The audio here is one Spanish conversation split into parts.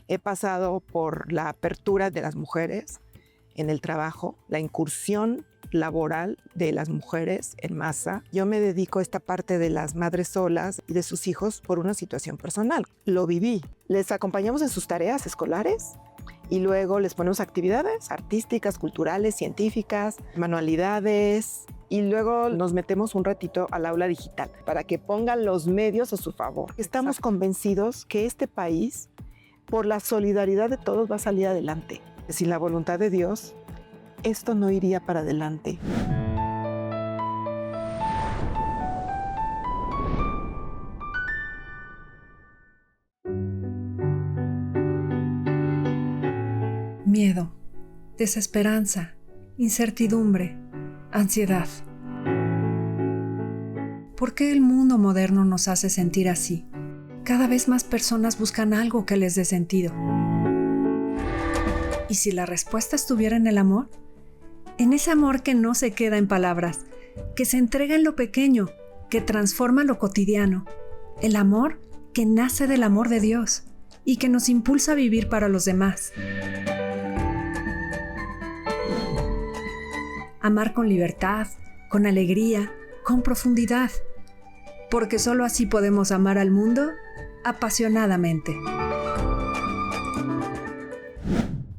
He pasado por la apertura de las mujeres en el trabajo, la incursión laboral de las mujeres en masa. Yo me dedico a esta parte de las madres solas y de sus hijos por una situación personal. Lo viví. Les acompañamos en sus tareas escolares y luego les ponemos actividades artísticas, culturales, científicas, manualidades, y luego nos metemos un ratito al aula digital para que pongan los medios a su favor. Estamos convencidos que este país, por la solidaridad de todos, va a salir adelante. Sin la voluntad de Dios, esto no iría para adelante. Miedo, desesperanza, incertidumbre, ansiedad. ¿Por qué el mundo moderno nos hace sentir así? Cada vez más personas buscan algo que les dé sentido. ¿Y si la respuesta estuviera en el amor? En ese amor que no se queda en palabras, que se entrega en lo pequeño, que transforma lo cotidiano. El amor que nace del amor de Dios y que nos impulsa a vivir para los demás. Amar con libertad, con alegría, con profundidad, porque solo así podemos amar al mundo apasionadamente.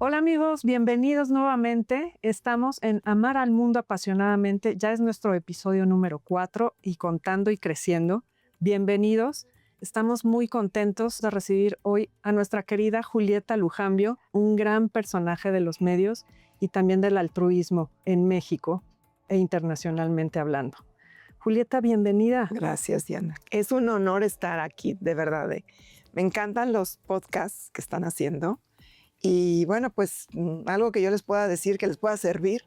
Hola amigos, bienvenidos nuevamente. Estamos en Amar al Mundo Apasionadamente. Ya es nuestro episodio número 4 y contando y creciendo. Bienvenidos. Estamos muy contentos de recibir hoy a nuestra querida Julieta Lujambio, un gran personaje de los medios y también del altruismo en México e internacionalmente hablando. Julieta, bienvenida. Gracias, Diana. Es un honor estar aquí, de verdad. Me encantan los podcasts que están haciendo. Y bueno, pues algo que yo les pueda decir, que les pueda servir,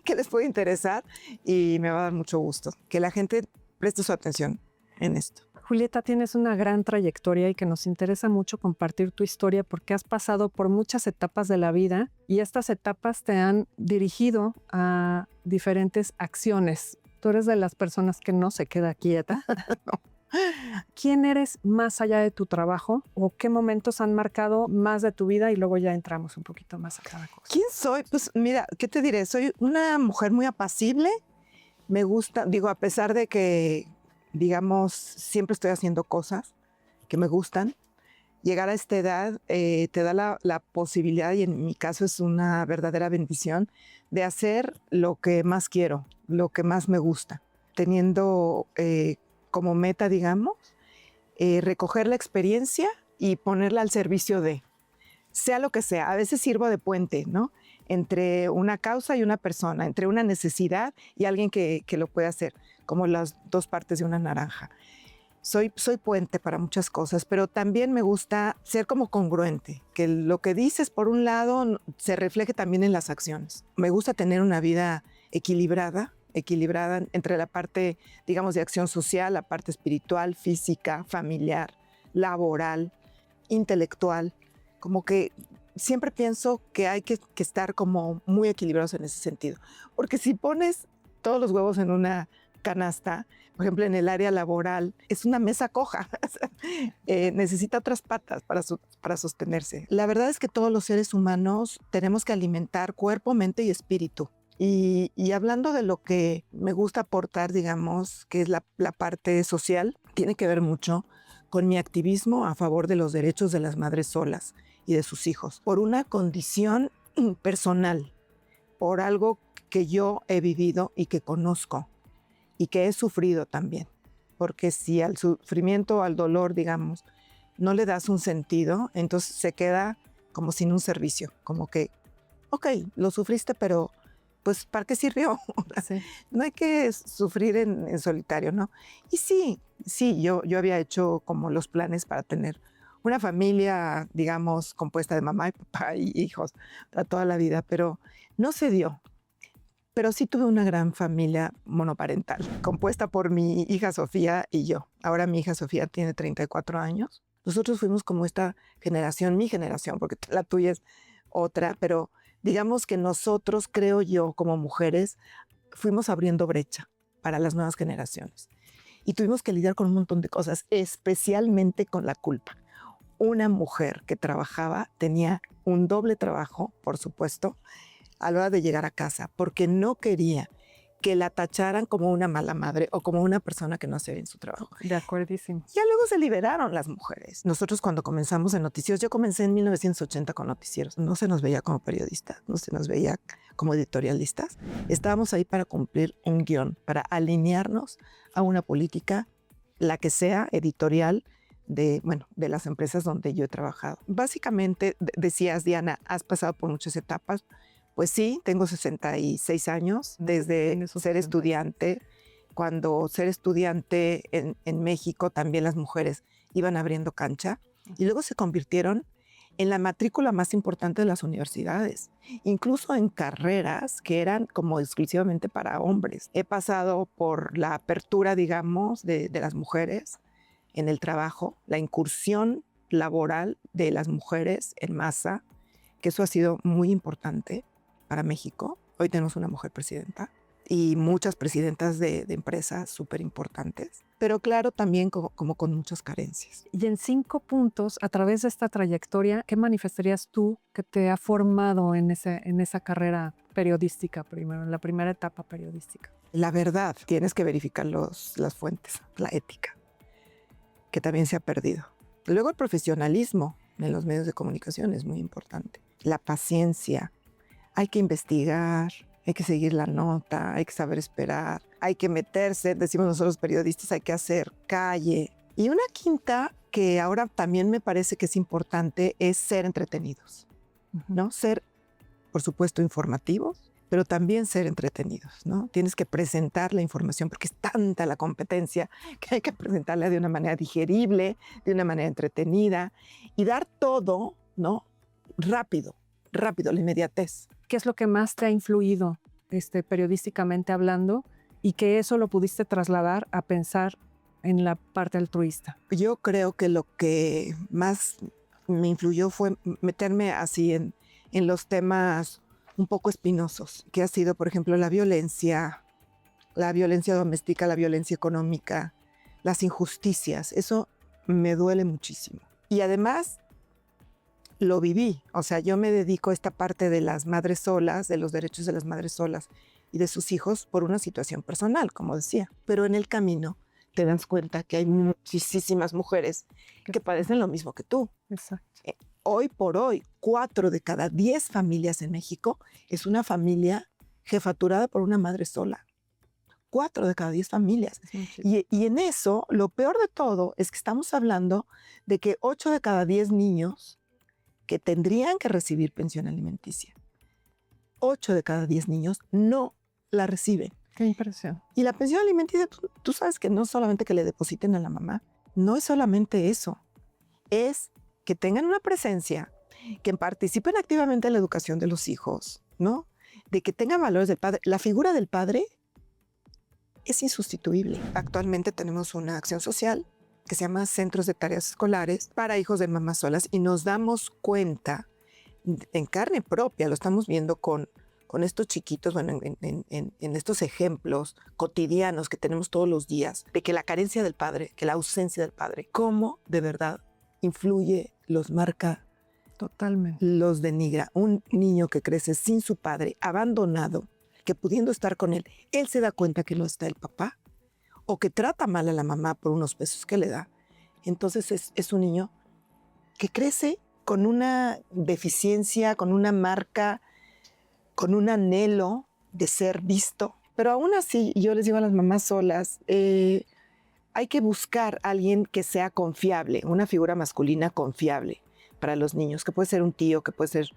que les pueda interesar, y me va a dar mucho gusto que la gente preste su atención en esto. Julieta, tienes una gran trayectoria y que nos interesa mucho compartir tu historia porque has pasado por muchas etapas de la vida y estas etapas te han dirigido a diferentes acciones. Tú eres de las personas que no se queda quieta. No. ¿Quién eres más allá de tu trabajo o qué momentos han marcado más de tu vida? Y luego ya entramos un poquito más a cada cosa. ¿Quién soy? Pues mira, ¿qué te diré? Soy una mujer muy apacible. Me gusta, digo, a pesar de que, digamos, siempre estoy haciendo cosas que me gustan. Llegar a esta edad te da la posibilidad, y en mi caso es una verdadera bendición, de hacer lo que más quiero, lo que más me gusta, teniendo como meta, digamos, recoger la experiencia y ponerla al servicio de, sea lo que sea. A veces sirvo de puente, ¿no? Entre una causa y una persona, entre una necesidad y alguien que lo puede hacer, como las dos partes de una naranja. Soy puente para muchas cosas, pero también me gusta ser como congruente, que lo que dices por un lado se refleje también en las acciones. Me gusta tener una vida equilibrada entre la parte, digamos, de acción social, la parte espiritual, física, familiar, laboral, intelectual. Como que siempre pienso que hay que estar como muy equilibrados en ese sentido. Porque si pones todos los huevos en una canasta, por ejemplo, en el área laboral, es una mesa coja. Necesita otras patas para sostenerse. La verdad es que todos los seres humanos tenemos que alimentar cuerpo, mente y espíritu. Y hablando de lo que me gusta aportar, digamos, que es la parte social, tiene que ver mucho con mi activismo a favor de los derechos de las madres solas y de sus hijos, por una condición personal, por algo que yo he vivido y que conozco y que he sufrido también. Porque si al sufrimiento, al dolor, digamos, no le das un sentido, entonces se queda como sin un servicio, como que, ok, lo sufriste, pero pues ¿para qué sirvió? Sí. No hay que sufrir en solitario, ¿no? Y sí, yo había hecho como los planes para tener una familia, digamos, compuesta de mamá y papá y hijos para toda la vida, pero no se dio. Pero sí tuve una gran familia monoparental, compuesta por mi hija Sofía y yo. Ahora mi hija Sofía tiene 34 años. Nosotros fuimos como esta generación, mi generación, porque la tuya es otra, pero digamos que nosotros, creo yo, como mujeres, fuimos abriendo brecha para las nuevas generaciones. Y tuvimos que lidiar con un montón de cosas, especialmente con la culpa. una mujer que trabajaba tenía un doble trabajo, por supuesto, a la hora de llegar a casa, porque no quería que la tacharan como una mala madre o como una persona que no hace bien su trabajo. De acuerdísimo. Ya luego se liberaron las mujeres. Nosotros cuando comenzamos en noticieros, yo comencé en 1980 con noticieros, no se nos veía como periodistas, no se nos veía como editorialistas. Estábamos ahí para cumplir un guión, para alinearnos a una política, la que sea editorial, de las empresas donde yo he trabajado. Básicamente, decías, Diana, has pasado por muchas etapas. Pues sí, tengo 66 años desde ser estudiante. Cuando ser estudiante en México, también las mujeres iban abriendo cancha y luego se convirtieron en la matrícula más importante de las universidades, incluso en carreras que eran como exclusivamente para hombres. He pasado por la apertura, digamos, de las mujeres en el trabajo, la incursión laboral de las mujeres en masa, que eso ha sido muy importante para México. Hoy tenemos una mujer presidenta y muchas presidentas de empresas súper importantes, pero claro, también como con muchas carencias. Y en 5 puntos, a través de esta trayectoria, ¿qué manifestarías tú que te ha formado en esa carrera periodística primero, en la primera etapa periodística? La verdad, tienes que verificar las fuentes, la ética, que también se ha perdido. Luego el profesionalismo en los medios de comunicación es muy importante. La paciencia. Hay que investigar, hay que seguir la nota, hay que saber esperar, hay que meterse, decimos nosotros periodistas, hay que hacer calle. Y una quinta que ahora también me parece que es importante es ser entretenidos, ¿no? Ser, por supuesto, informativos, pero también ser entretenidos, ¿no? Tienes que presentar la información porque es tanta la competencia que hay que presentarla de una manera digerible, de una manera entretenida y dar todo, ¿no? Rápido, la inmediatez. ¿Qué es lo que más te ha influido periodísticamente hablando y que eso lo pudiste trasladar a pensar en la parte altruista? Yo creo que lo que más me influyó fue meterme así en los temas un poco espinosos, que ha sido, por ejemplo, la violencia doméstica, la violencia económica, las injusticias. Eso me duele muchísimo. Y además lo viví. O sea, yo me dedico a esta parte de las madres solas, de los derechos de las madres solas y de sus hijos por una situación personal, como decía. Pero en el camino te das cuenta que hay muchísimas mujeres que padecen lo mismo que tú. Exacto. Hoy por hoy, 4 de cada 10 familias en México es una familia jefaturada por una madre sola. 4 de cada 10 familias. Y en eso, lo peor de todo es que estamos hablando de que 8 de cada 10 niños que tendrían que recibir pensión alimenticia, 8 de cada 10 niños no la reciben. Qué impresión. Y la pensión alimenticia, tú sabes que no solamente que le depositen a la mamá, no es solamente eso, es que tengan una presencia, que participen activamente en la educación de los hijos, ¿no? De que tengan valores del padre. La figura del padre es insustituible. Actualmente tenemos una acción social que se llama Centros de Tareas Escolares para hijos de mamás solas y nos damos cuenta en carne propia, lo estamos viendo con estos chiquitos, bueno, en estos ejemplos cotidianos que tenemos todos los días, de que la carencia del padre, que la ausencia del padre, cómo de verdad influye, los marca, totalmente, los denigra. Un niño que crece sin su padre, abandonado, que pudiendo estar con él, él se da cuenta que no está el papá, o que trata mal a la mamá por unos pesos que le da. Entonces es un niño que crece con una deficiencia, con una marca, con un anhelo de ser visto. Pero aún así, yo les digo a las mamás solas, hay que buscar a alguien que sea confiable, una figura masculina confiable para los niños, que puede ser un tío, que puede ser,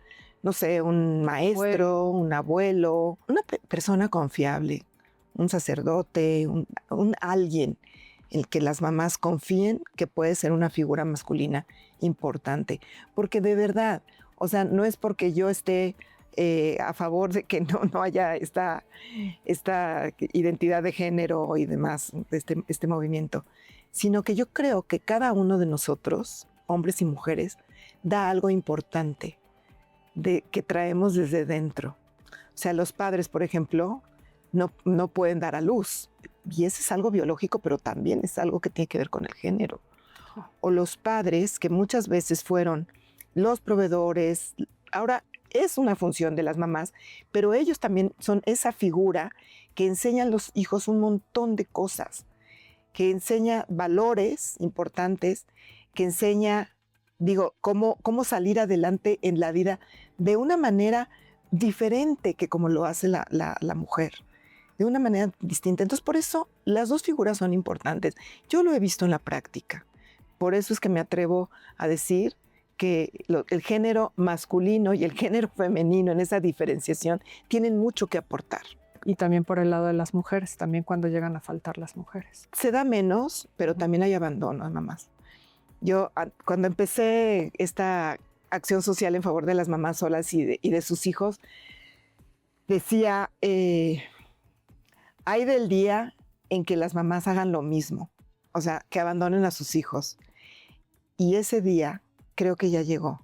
no sé, un maestro, un abuelo, una persona confiable, un sacerdote, un alguien en el que las mamás confíen que puede ser una figura masculina importante. Porque de verdad, o sea, no es porque yo esté a favor de que no haya esta identidad de género y demás, este movimiento, sino que yo creo que cada uno de nosotros, hombres y mujeres, da algo importante que traemos desde dentro. O sea, los padres, por ejemplo, no pueden dar a luz. Y eso es algo biológico, pero también es algo que tiene que ver con el género. o los padres, que muchas veces fueron los proveedores. Ahora es una función de las mamás, pero ellos también son esa figura que enseña a los hijos un montón de cosas, que enseña valores importantes, que enseña, cómo salir adelante en la vida de una manera diferente que como lo hace la mujer, de una manera distinta. Entonces, por eso las dos figuras son importantes. Yo lo he visto en la práctica. Por eso es que me atrevo a decir que el género masculino y el género femenino en esa diferenciación tienen mucho que aportar. Y también por el lado de las mujeres, también cuando llegan a faltar las mujeres. Se da menos, pero también hay abandono, mamás. Yo, cuando empecé esta acción social en favor de las mamás solas y de sus hijos, decía, hay del día en que las mamás hagan lo mismo, o sea, que abandonen a sus hijos. Y ese día creo que ya llegó.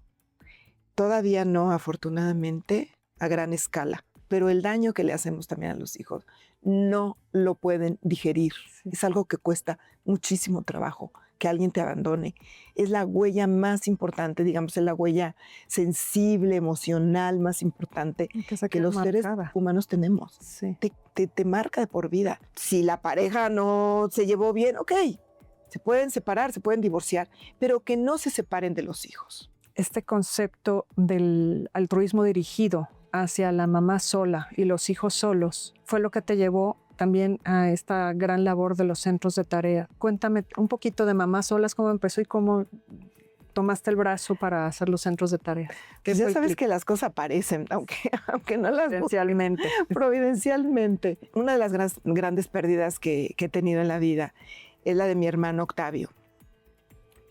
Todavía no, afortunadamente, a gran escala, pero el daño que le hacemos también a los hijos no lo pueden digerir. Sí. Es algo que cuesta muchísimo trabajo, que alguien te abandone. Es la huella más importante, digamos, es la huella sensible, emocional más importante que los seres humanos tenemos. Sí. Te marca de por vida. Si la pareja no se llevó bien, ok, se pueden separar, se pueden divorciar, pero que no se separen de los hijos. Este concepto del altruismo dirigido hacia la mamá sola y los hijos solos fue lo que te llevó también a esta gran labor de los centros de tarea. Cuéntame un poquito de Mamás Solas, cómo empezó y cómo tomaste el brazo para hacer los centros de tarea. Pues ya sabes que las cosas aparecen, aunque no las... Providencialmente. Providencialmente. Una de las grandes pérdidas que he tenido en la vida es la de mi hermano Octavio,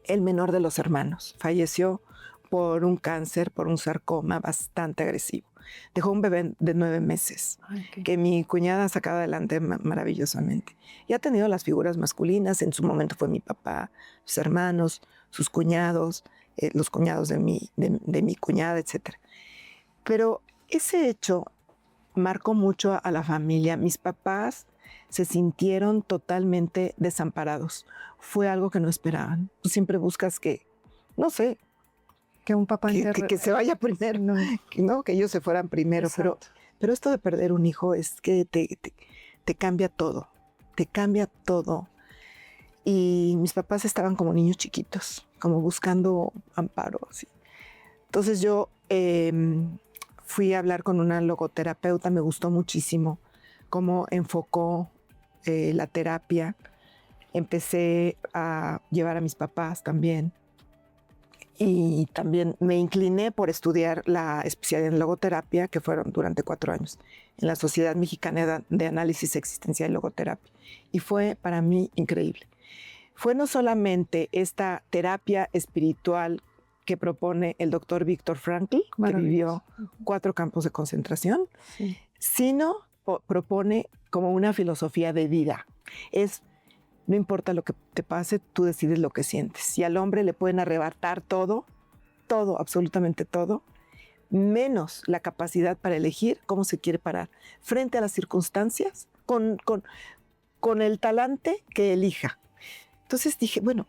el menor de los hermanos. Falleció por un cáncer, por un sarcoma bastante agresivo. Dejó un bebé de 9 meses, que mi cuñada ha sacado adelante maravillosamente. Y ha tenido las figuras masculinas. En su momento fue mi papá, sus hermanos, sus cuñados, los cuñados de mi cuñada, etc. Pero ese hecho marcó mucho a la familia. Mis papás se sintieron totalmente desamparados. Fue algo que no esperaban. Tú siempre buscas que, no sé, que un papá que se vaya primero, no, que ellos se fueran primero. Pero esto de perder un hijo es que te cambia todo, te cambia todo. Y mis papás estaban como niños chiquitos, como buscando amparo. Así. Entonces yo fui a hablar con una logoterapeuta, me gustó muchísimo cómo enfocó la terapia. Empecé a llevar a mis papás también. Y también me incliné por estudiar la especialidad en logoterapia, que fueron durante 4 años, en la Sociedad Mexicana de Análisis Existencial y Logoterapia. Y fue para mí increíble. Fue no solamente esta terapia espiritual que propone el doctor Viktor Frankl, que vivió 4 campos de concentración, sí, sino propone como una filosofía de vida. No importa lo que te pase, tú decides lo que sientes. Y al hombre le pueden arrebatar todo, absolutamente todo, menos la capacidad para elegir cómo se quiere parar frente a las circunstancias con el talante que elija. Entonces dije, bueno,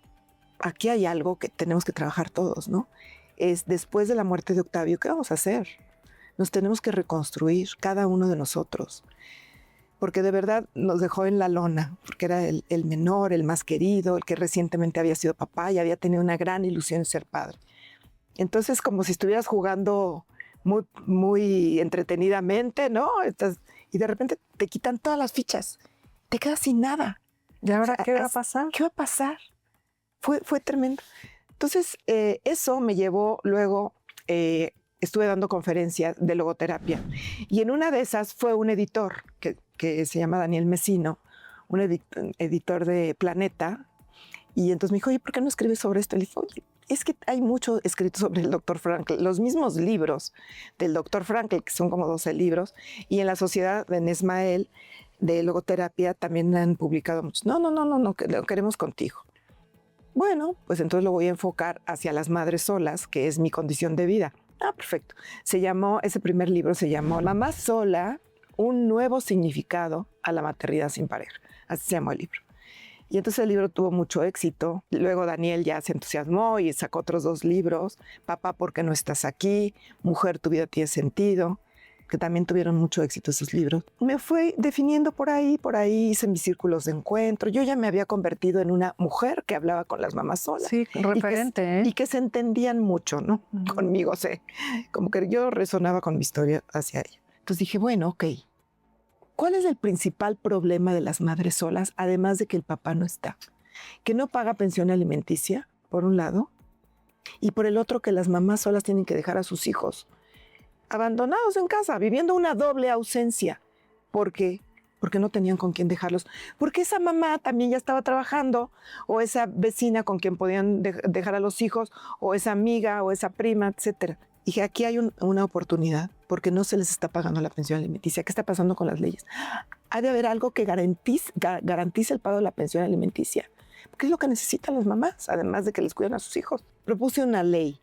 aquí hay algo que tenemos que trabajar todos, ¿no? Es después de la muerte de Octavio, ¿qué vamos a hacer? Nos tenemos que reconstruir, cada uno de nosotros. Porque de verdad nos dejó en la lona, porque era el menor, el más querido, el que recientemente había sido papá y había tenido una gran ilusión de ser padre. Entonces, como si estuvieras jugando muy, muy entretenidamente, ¿no? Y de repente te quitan todas las fichas, te quedas sin nada. ¿Y ahora qué va a pasar? ¿Qué va a pasar? Fue tremendo. Entonces, eso me llevó luego... estuve dando conferencias de logoterapia y en una de esas fue un editor que se llama Daniel Mesino, un editor de Planeta, y entonces me dijo, oye, ¿por qué no escribes sobre esto? Le dije, oye, es que hay mucho escrito sobre el doctor Frankl, los mismos libros del doctor Frankl, que son como 12 libros, y en la Sociedad de Nesmael de Logoterapia también han publicado muchos. No, que lo queremos contigo. Bueno, pues entonces lo voy a enfocar hacia las madres solas, que es mi condición de vida. Ah, perfecto. Ese primer libro se llamó Mamá Sola, un nuevo significado a la maternidad sin pareja. Así se llamó el libro. Y entonces el libro tuvo mucho éxito. Luego Daniel ya se entusiasmó y sacó otros 2 libros. Papá, ¿por qué no estás aquí? Mujer, tu vida tiene sentido, que también tuvieron mucho éxito esos libros. Me fui definiendo por ahí hice mis círculos de encuentro. Yo ya me había convertido en una mujer que hablaba con las mamás solas. Sí, referente, y que se entendían mucho, ¿no? Conmigo, como que yo resonaba con mi historia hacia ella. Entonces dije, bueno, ok, ¿cuál es el principal problema de las madres solas, además de que el papá no está? Que no paga pensión alimenticia, por un lado, y por el otro que las mamás solas tienen que dejar a sus hijos abandonados en casa, viviendo una doble ausencia. ¿Por qué? Porque no tenían con quién dejarlos. Porque esa mamá también ya estaba trabajando, o esa vecina con quien podían dejar a los hijos, o esa amiga, o esa prima, etcétera. Dije, aquí hay una oportunidad, porque no se les está pagando la pensión alimenticia. ¿Qué está pasando con las leyes? Ha de haber algo que garantice el pago de la pensión alimenticia, porque es lo que necesitan las mamás, además de que les cuiden a sus hijos. Propuse una ley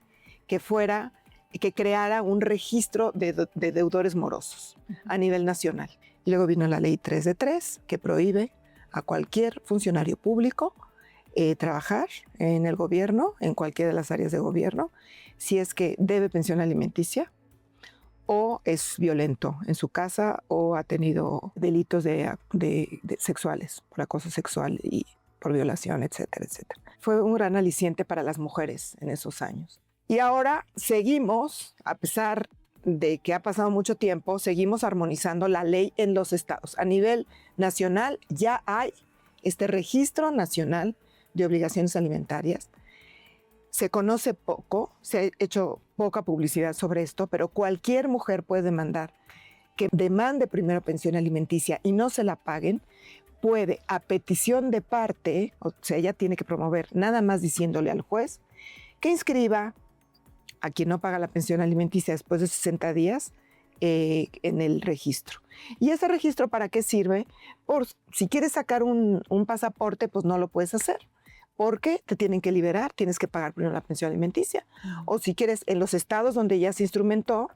que creara un registro de deudores morosos a nivel nacional. Y luego vino la ley 3 de 3, que prohíbe a cualquier funcionario público trabajar en el gobierno, en cualquiera de las áreas de gobierno, si es que debe pensión alimenticia o es violento en su casa o ha tenido delitos sexuales, por acoso sexual y por violación, etcétera, etcétera. Fue un gran aliciente para las mujeres en esos años. Y ahora seguimos, a pesar de que ha pasado mucho tiempo, seguimos armonizando la ley en los estados. A nivel nacional ya hay este registro nacional de obligaciones alimentarias. Se conoce poco, se ha hecho poca publicidad sobre esto, pero cualquier mujer puede demandar que demande primero pensión alimenticia y no se la paguen, puede, a petición de parte, o sea, ella tiene que promover nada más diciéndole al juez que inscriba a quien no paga la pensión alimenticia después de 60 días en el registro. ¿Y ese registro para qué sirve? Si quieres sacar un pasaporte, pues no lo puedes hacer, porque te tienen que liberar, tienes que pagar primero la pensión alimenticia. O si quieres, en los estados donde ya se instrumentó,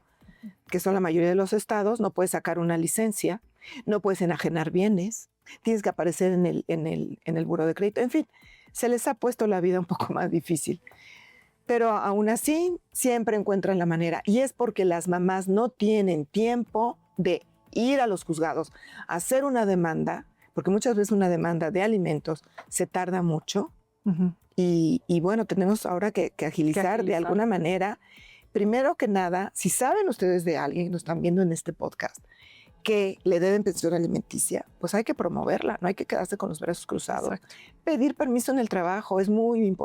que son la mayoría de los estados, no puedes sacar una licencia, no puedes enajenar bienes, tienes que aparecer en el buró de crédito. En fin, se les ha puesto la vida un poco más difícil. Pero aún así, siempre encuentran la manera. Y es porque las mamás no tienen tiempo de ir a los juzgados, hacer una demanda, porque muchas veces una demanda de alimentos se tarda mucho. Y bueno, tenemos ahora que agilizar de alguna manera. Primero que nada, si saben ustedes de alguien que nos están viendo en este podcast que le deben pensión alimenticia, pues hay que promoverla, no hay que quedarse con los brazos cruzados. Exacto. Pedir permiso en el trabajo es muy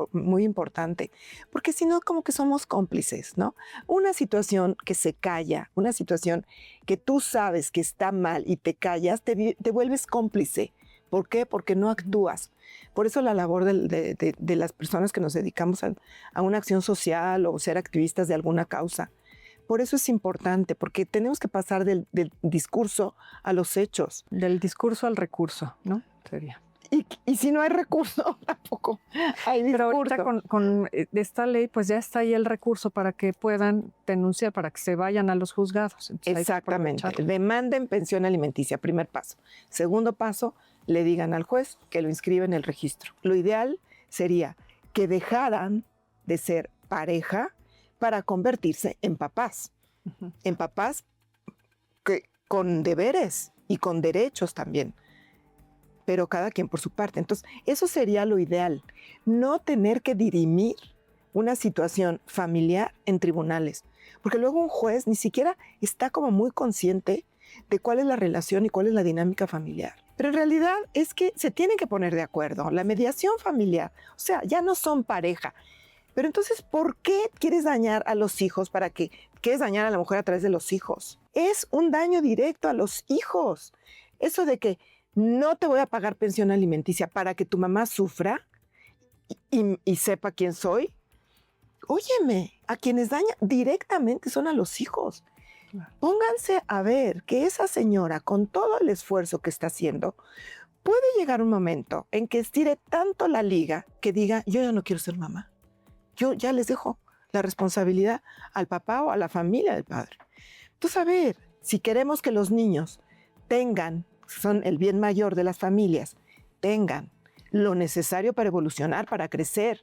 importante, porque si no, como que somos cómplices, ¿no? Una situación que se calla, una situación que tú sabes que está mal y te callas, te vuelves cómplice. ¿Por qué? Porque no actúas. Por eso la labor de las personas que nos dedicamos a una acción social o ser activistas de alguna causa. Por eso es importante, porque tenemos que pasar del discurso a los hechos. Del discurso al recurso, ¿no? Sería. Y si no hay recurso, tampoco hay discurso. Pero ahorita con esta ley, pues ya está ahí el recurso para que puedan denunciar, para que se vayan a los juzgados. Entonces, exactamente. Demanden pensión alimenticia, primer paso. Segundo paso, le digan al juez que lo inscriba en el registro. Lo ideal sería que dejaran de ser pareja para convertirse en papás. En papás con deberes y con derechos también, pero cada quien por su parte. Entonces, eso sería lo ideal, no tener que dirimir una situación familiar en tribunales, porque luego un juez ni siquiera está como muy consciente de cuál es la relación y cuál es la dinámica familiar. Pero en realidad es que se tienen que poner de acuerdo. La mediación familiar, o sea, ya no son pareja. Pero entonces, ¿por qué quieres dañar a los hijos? ¿Quieres dañar a la mujer a través de los hijos? Es un daño directo a los hijos. Eso de que no te voy a pagar pensión alimenticia para que tu mamá sufra y sepa quién soy. Óyeme, a quienes dañan directamente son a los hijos. Pónganse a ver que esa señora, con todo el esfuerzo que está haciendo, puede llegar un momento en que estire tanto la liga que diga, yo ya no quiero ser mamá. Yo ya les dejo la responsabilidad al papá o a la familia del padre. Entonces, a ver, si queremos que los niños son el bien mayor de las familias, tengan lo necesario para evolucionar, para crecer,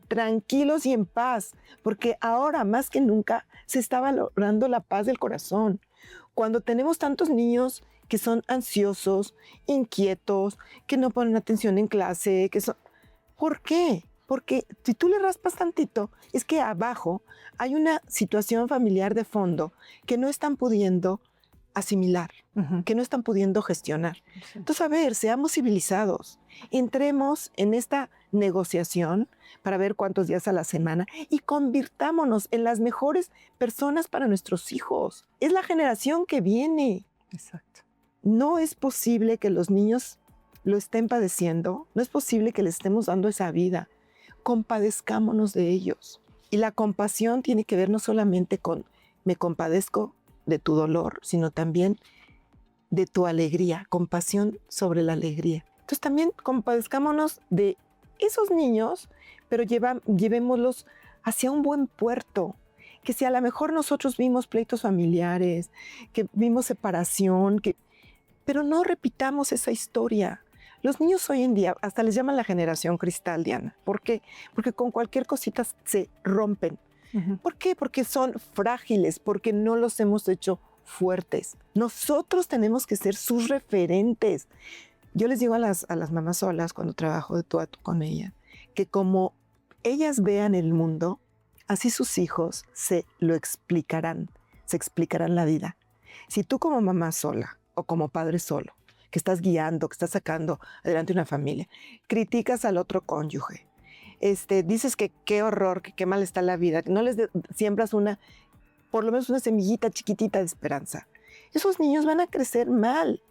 tranquilos y en paz, porque ahora más que nunca se está valorando la paz del corazón. Cuando tenemos tantos niños que son ansiosos, inquietos, que no ponen atención en clase, ¿por qué? Porque si tú le raspas tantito, es que abajo hay una situación familiar de fondo que no están pudiendo asimilar, que no están pudiendo gestionar. Sí. Entonces, a ver, seamos civilizados, entremos en esta negociación para ver cuántos días a la semana y convirtámonos en las mejores personas para nuestros hijos. Es la generación que viene. Exacto. No es posible que los niños lo estén padeciendo, no es posible que les estemos dando esa vida. Compadezcámonos de ellos. Y la compasión tiene que ver no solamente con me compadezco de tu dolor, sino también de tu alegría, compasión sobre la alegría. Entonces también compadezcámonos de esos niños, pero llevémoslos hacia un buen puerto. Que si a lo mejor nosotros vimos pleitos familiares, que vimos separación, pero no repitamos esa historia. Los niños hoy en día hasta les llaman la generación cristal, Diana. ¿Por qué? Porque con cualquier cosita se rompen. ¿Por qué? Porque son frágiles, porque no los hemos hecho fuertes. Nosotros tenemos que ser sus referentes. Yo les digo a las mamás solas cuando trabajo de tú a tú con ellas, que como ellas vean el mundo, así sus hijos se explicarán la vida. Si tú como mamá sola o como padre solo, que estás guiando, que estás sacando adelante una familia, criticas al otro cónyuge, dices que qué horror, que qué mal está la vida, que no les siembras por lo menos una semillita chiquitita de esperanza. Esos niños van a crecer mal,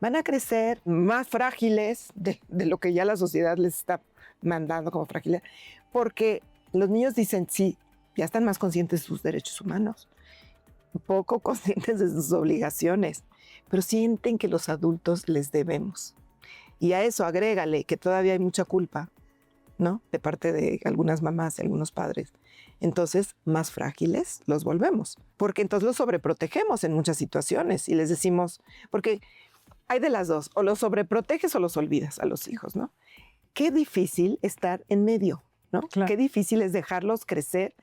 van a crecer más frágiles de lo que ya la sociedad les está mandando como fragilidad, porque los niños dicen sí, ya están más conscientes de sus derechos humanos, poco conscientes de sus obligaciones, pero sienten que los adultos les debemos. Y a eso agrégale que todavía hay mucha culpa, ¿no? De parte de algunas mamás y algunos padres. Entonces, más frágiles los volvemos, porque entonces los sobreprotegemos en muchas situaciones y les decimos, porque hay de las dos, o los sobreproteges o los olvidas a los hijos, ¿no? Qué difícil estar en medio, ¿no? Claro. Qué difícil es dejarlos crecer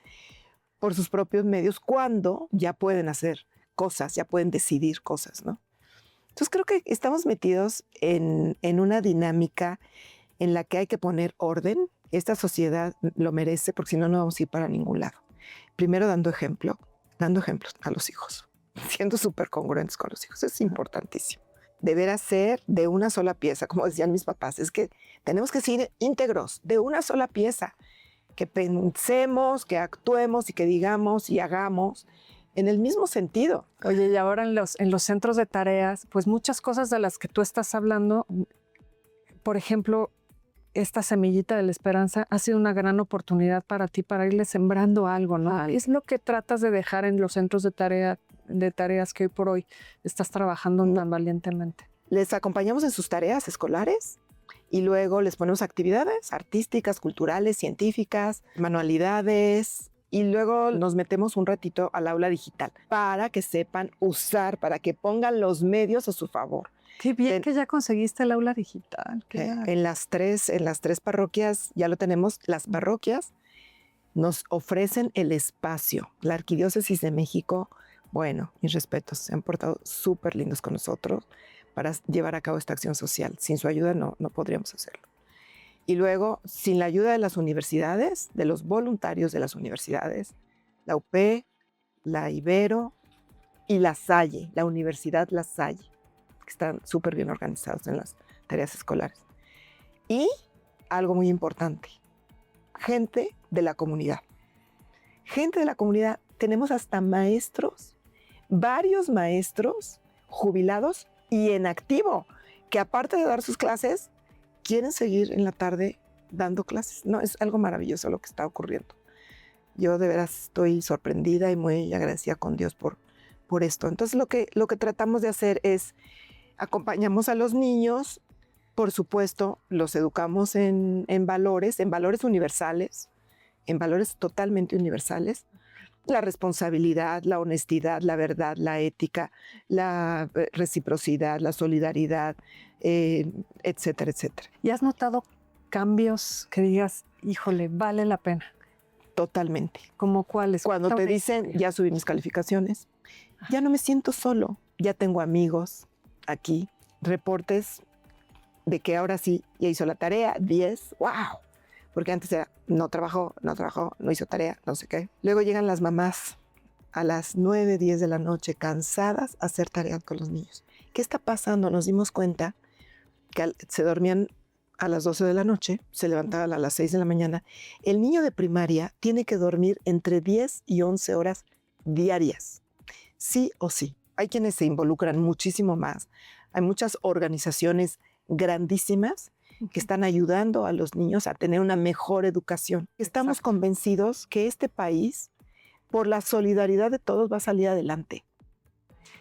por sus propios medios cuando ya pueden hacer cosas, ya pueden decidir cosas, ¿no? Entonces creo que estamos metidos en una dinámica en la que hay que poner orden. Esta sociedad lo merece porque si no, no vamos a ir para ningún lado. Primero dando ejemplos a los hijos, siendo súper congruentes con los hijos. Es importantísimo. Deber ser de una sola pieza, como decían mis papás, es que tenemos que ser íntegros, de una sola pieza, que pensemos, que actuemos y que digamos y hagamos en el mismo sentido. Oye, y ahora en los centros de tareas, pues muchas cosas de las que tú estás hablando, por ejemplo, esta semillita de la esperanza ha sido una gran oportunidad para ti para irle sembrando algo, ¿no? Es lo que tratas de dejar en los centros de tareas que hoy por hoy estás trabajando tan valientemente. Les acompañamos en sus tareas escolares y luego les ponemos actividades artísticas, culturales, científicas, manualidades, y luego nos metemos un ratito al aula digital para que sepan usar, para que pongan los medios a su favor. Qué bien que ya conseguiste el aula digital. En las tres parroquias ya lo tenemos. Las parroquias nos ofrecen el espacio. La Arquidiócesis de México, bueno, mis respetos, se han portado súper lindos con nosotros para llevar a cabo esta acción social. Sin su ayuda no podríamos hacerlo. Y luego, sin la ayuda de las universidades, de los voluntarios de las universidades, la UP, la Ibero y la Salle, la Universidad La Salle, que están súper bien organizados en las tareas escolares. Y algo muy importante, gente de la comunidad. Gente de la comunidad, tenemos hasta maestros, varios maestros jubilados y en activo, que aparte de dar sus clases, quieren seguir en la tarde dando clases. No, es algo maravilloso lo que está ocurriendo. Yo de veras estoy sorprendida y muy agradecida con Dios por esto. Entonces lo que tratamos de hacer es acompañamos a los niños, por supuesto, los educamos en valores universales, en valores totalmente universales. La responsabilidad, la honestidad, la verdad, la ética, la reciprocidad, la solidaridad, etcétera, etcétera. ¿Y has notado cambios que digas, híjole, vale la pena? Totalmente. ¿Cómo cuáles? Cuando te Cuéntame. dicen, ya subí mis calificaciones, ya no me siento solo, ya tengo amigos aquí, reportes de que ahora sí, ya hizo la tarea, 10, wow. Porque antes era, no trabajó, no hizo tarea, no sé qué. Luego llegan las mamás a las 9, 10 de la noche, cansadas, a hacer tareas con los niños. ¿Qué está pasando? Nos dimos cuenta que se dormían a las 12 de la noche, se levantaban a las 6 de la mañana. El niño de primaria tiene que dormir entre 10 y 11 horas diarias, sí o sí. Hay quienes se involucran muchísimo más. Hay muchas organizaciones grandísimas que están ayudando a los niños a tener una mejor educación. Estamos convencidos que este país, por la solidaridad de todos, va a salir adelante.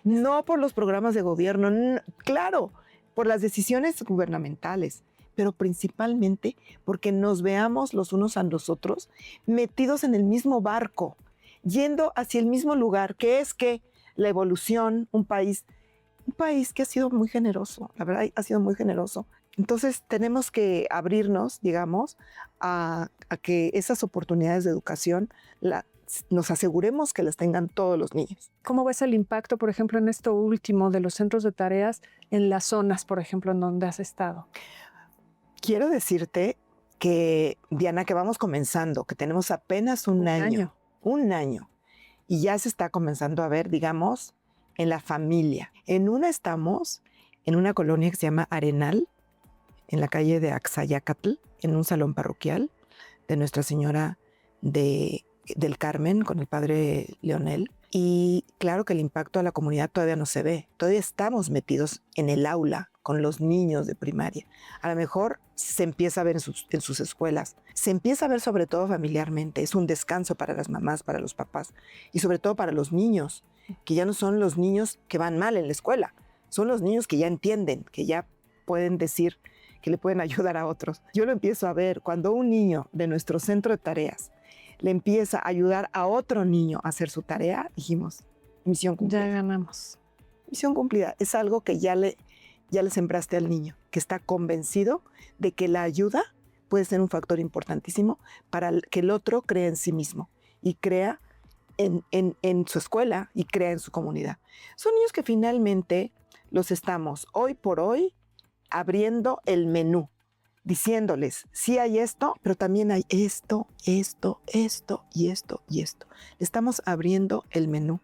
No por los programas de gobierno, claro, por las decisiones gubernamentales, pero principalmente porque nos veamos los unos a los otros metidos en el mismo barco, yendo hacia el mismo lugar, que es que la evolución, un país que ha sido muy generoso, la verdad ha sido muy generoso. Entonces tenemos que abrirnos, digamos, a que esas oportunidades de educación nos aseguremos que las tengan todos los niños. ¿Cómo ves el impacto, por ejemplo, en esto último de los centros de tareas en las zonas, por ejemplo, en donde has estado? Quiero decirte que, Diana, que vamos comenzando, que tenemos apenas un año, y ya se está comenzando a ver, digamos, en la familia. Estamos en una colonia que se llama Arenal, en la calle de Axayacatl, en un salón parroquial de Nuestra Señora del Carmen con el padre Leonel. Y claro que el impacto a la comunidad todavía no se ve. Todavía estamos metidos en el aula con los niños de primaria. A lo mejor se empieza a ver en sus escuelas. Se empieza a ver sobre todo familiarmente. Es un descanso para las mamás, para los papás y sobre todo para los niños, que ya no son los niños que van mal en la escuela. Son los niños que ya entienden, que ya pueden decir, que le pueden ayudar a otros. Yo lo empiezo a ver cuando un niño de nuestro centro de tareas le empieza a ayudar a otro niño a hacer su tarea, dijimos, misión cumplida. Ya ganamos. Misión cumplida. Es algo que ya le sembraste al niño, que está convencido de que la ayuda puede ser un factor importantísimo para que el otro crea en sí mismo y crea en su escuela y crea en su comunidad. Son niños que finalmente los estamos hoy por hoy abriendo el menú, diciéndoles, sí hay esto, pero también hay esto y esto. Le estamos abriendo el menú.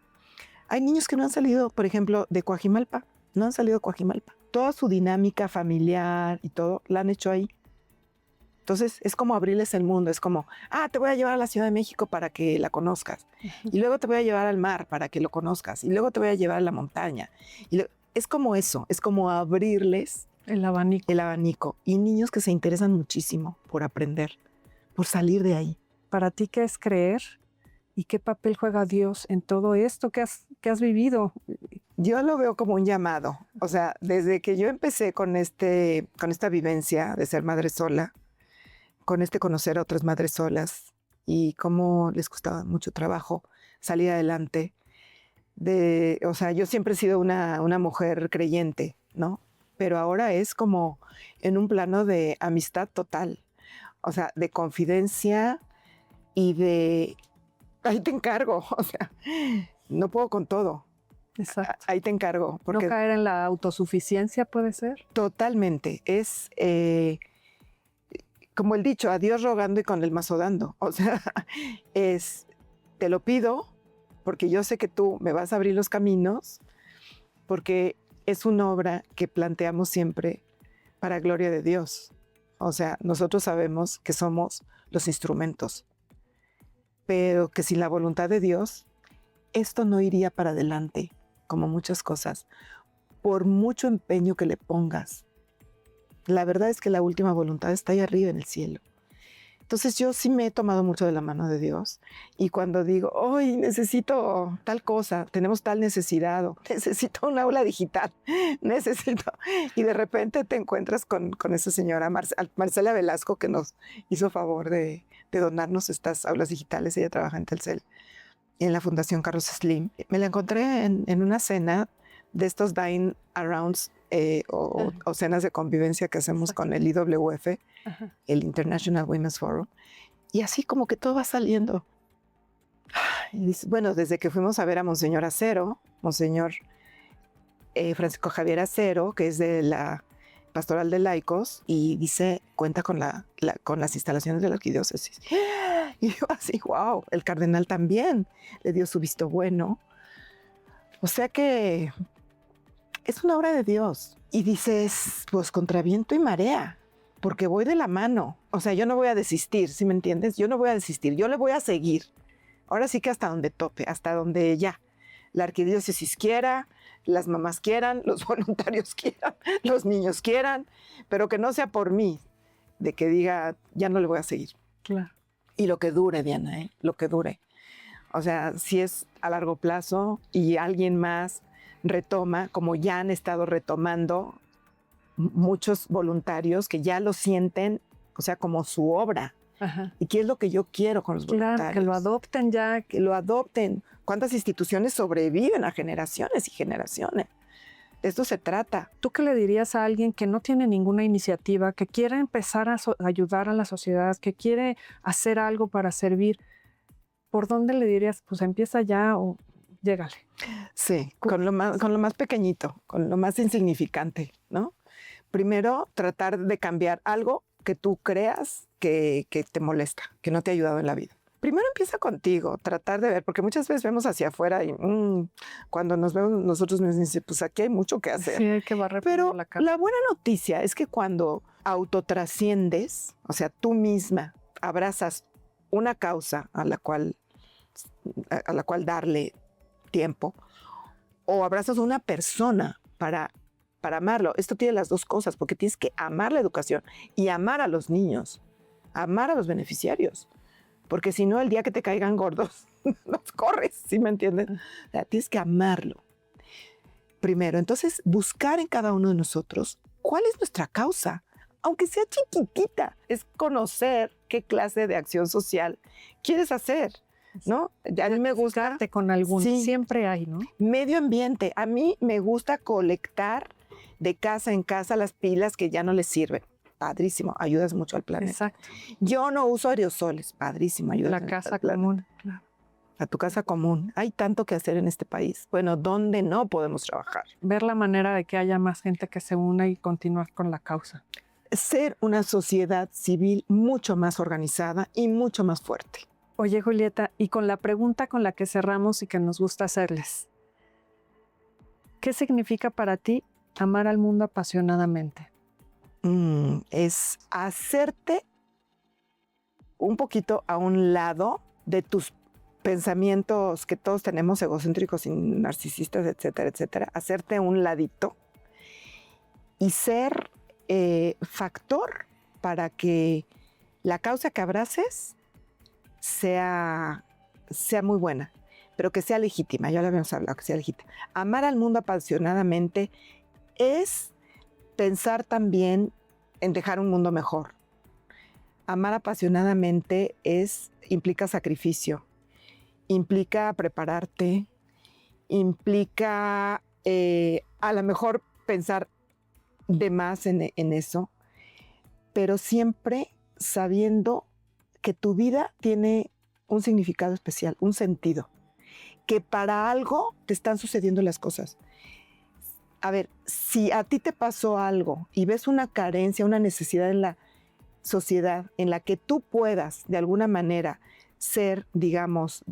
Hay niños que no han salido, por ejemplo, de Coajimalpa, no han salido de Coajimalpa. Toda su dinámica familiar y todo la han hecho ahí. Entonces es como abrirles el mundo, es como, te voy a llevar a la Ciudad de México para que la conozcas, y luego te voy a llevar al mar para que lo conozcas, y luego te voy a llevar a la montaña. Es como eso, es como abrirles el abanico. Y niños que se interesan muchísimo por aprender, por salir de ahí. ¿Para ti qué es creer? ¿Y qué papel juega Dios en todo esto que has vivido? Yo lo veo como un llamado. O sea, desde que yo empecé con esta vivencia de ser madre sola, con conocer a otras madres solas y cómo les costaba mucho trabajo salir adelante. O sea, yo siempre he sido una mujer creyente, ¿no? Pero ahora es como en un plano de amistad total, o sea, de confidencia y de, ahí te encargo, o sea, no puedo con todo. Exacto. Ahí te encargo. Porque no caer en la autosuficiencia, ¿puede ser? Totalmente. Es como el dicho, a Dios rogando y con el mazo dando. O sea, te lo pido porque yo sé que tú me vas a abrir los caminos, porque es una obra que planteamos siempre para gloria de Dios. O sea, nosotros sabemos que somos los instrumentos, pero que sin la voluntad de Dios, esto no iría para adelante, como muchas cosas, por mucho empeño que le pongas. La verdad es que la última voluntad está ahí arriba en el cielo. Entonces yo sí me he tomado mucho de la mano de Dios, y cuando digo, hoy necesito tal cosa, tenemos tal necesidad, necesito un aula digital, y de repente te encuentras con esa señora Marcela Velasco, que nos hizo favor de donarnos estas aulas digitales. Ella trabaja en Telcel, en la Fundación Carlos Slim. Me la encontré en una cena de estos dine arounds o cenas de convivencia que hacemos con el IWF, Ajá. el International Women's Forum, y así como que todo va saliendo. Y dices, bueno, desde que fuimos a ver a Monseñor Acero, Monseñor Francisco Javier Acero, que es de la Pastoral de Laicos, y dice, cuenta con las instalaciones de la arquidiócesis. Y yo así, wow, el cardenal también le dio su visto bueno. O sea que es una obra de Dios. Y dices, pues contra viento y marea, porque voy de la mano. O sea, yo no voy a desistir, ¿sí me entiendes? Yo no voy a desistir, yo le voy a seguir. Ahora sí que hasta donde tope, hasta donde ya la arquidiócesis quiera, las mamás quieran, los voluntarios quieran, los niños quieran, pero que no sea por mí, de que diga, ya no le voy a seguir. Claro. Y lo que dure, Diana, lo que dure. O sea, si es a largo plazo y alguien más retoma, como ya han estado retomando muchos voluntarios que ya lo sienten, o sea, como su obra. Ajá. ¿Y qué es lo que yo quiero con los voluntarios? Claro, que lo adopten ya. Que lo adopten. ¿Cuántas instituciones sobreviven a generaciones y generaciones? De esto se trata. ¿Tú qué le dirías a alguien que no tiene ninguna iniciativa, que quiere empezar a ayudar a la sociedad, que quiere hacer algo para servir? ¿Por dónde le dirías, pues empieza ya o llégale? Sí, con lo más pequeñito, con lo más insignificante, ¿no? Primero, tratar de cambiar algo que tú creas que te molesta, que no te ha ayudado en la vida. Primero empieza contigo, tratar de ver, porque muchas veces vemos hacia afuera y cuando nos vemos nosotros nos dicen, pues aquí hay mucho que hacer. Sí, hay que barrer Pero la casa. la buena noticia es que cuando autotrasciendes, o sea, tú misma abrazas una causa a la cual darle tiempo, o abrazas a una persona para amarlo. Esto tiene las dos cosas, porque tienes que amar la educación y amar a los niños, amar a los beneficiarios, porque si no, el día que te caigan gordos, los corres, ¿sí me entienden? O sea, tienes que amarlo. Primero, entonces, buscar en cada uno de nosotros cuál es nuestra causa, aunque sea chiquitita, es conocer qué clase de acción social quieres hacer, ¿no? A mí me gusta con algún, sí, siempre hay, ¿no? medio ambiente. A mí me gusta colectar de casa en casa las pilas que ya no les sirven. Padrísimo, ayudas mucho al planeta. Exacto. Yo no uso aerosoles, padrísimo, ayudas La casa al planeta. común. Claro. A tu casa común. Hay tanto que hacer en este país. Bueno, ¿dónde no podemos trabajar? Ver la manera de que haya más gente que se una y continuar con la causa. Ser una sociedad civil mucho más organizada y mucho más fuerte. Oye, Julieta, y con la pregunta con la que cerramos y que nos gusta hacerles, ¿qué significa para ti amar al mundo apasionadamente? Es hacerte un poquito a un lado de tus pensamientos que todos tenemos, egocéntricos y narcisistas, etcétera, etcétera. Hacerte a un ladito y ser factor para que la causa que abraces sea muy buena, pero que sea legítima. Ya lo habíamos hablado, que sea legítima. Amar al mundo apasionadamente es pensar también en dejar un mundo mejor. Amar apasionadamente implica sacrificio, implica prepararte, implica a lo mejor pensar de más en eso, pero siempre sabiendo que tu vida tiene un significado especial, un sentido, que para algo te están sucediendo las cosas. A ver, si a ti te pasó algo y ves una carencia, una necesidad en la sociedad en la que tú puedas de alguna manera ser, digamos,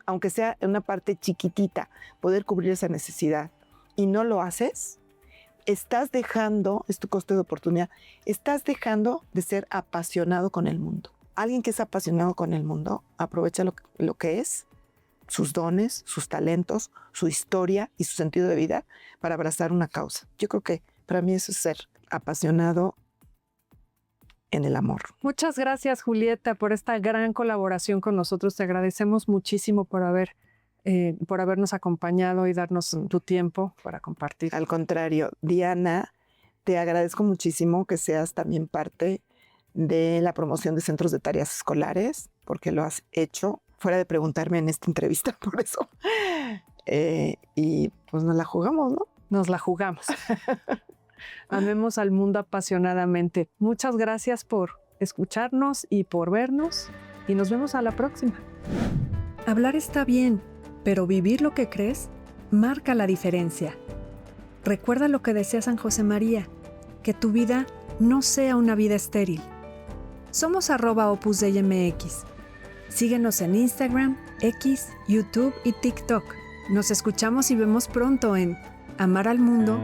aunque sea en una parte chiquitita, poder cubrir esa necesidad y no lo haces, estás dejando, es tu costo de oportunidad, estás dejando de ser apasionado con el mundo. Alguien que es apasionado con el mundo aprovecha lo que es, sus dones, sus talentos, su historia y su sentido de vida para abrazar una causa. Yo creo que para mí eso es ser apasionado en el amor. Muchas gracias, Julieta, por esta gran colaboración con nosotros. Te agradecemos muchísimo por habernos acompañado y darnos tu tiempo para compartir. Al contrario, Diana, te agradezco muchísimo que seas también parte de la promoción de centros de tareas escolares, porque lo has hecho fuera de preguntarme en esta entrevista, por eso. Y pues nos la jugamos, ¿no? nos la jugamos. Amemos al mundo apasionadamente. Muchas gracias por escucharnos y por vernos y nos vemos a la próxima. Hablar está bien, pero vivir lo que crees marca la diferencia. Recuerda lo que decía San José María, que tu vida no sea una vida estéril. Somos @Opus Dei MX. Síguenos en Instagram, X, YouTube y TikTok. Nos escuchamos y vemos pronto en Amar al Mundo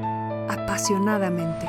apasionadamente.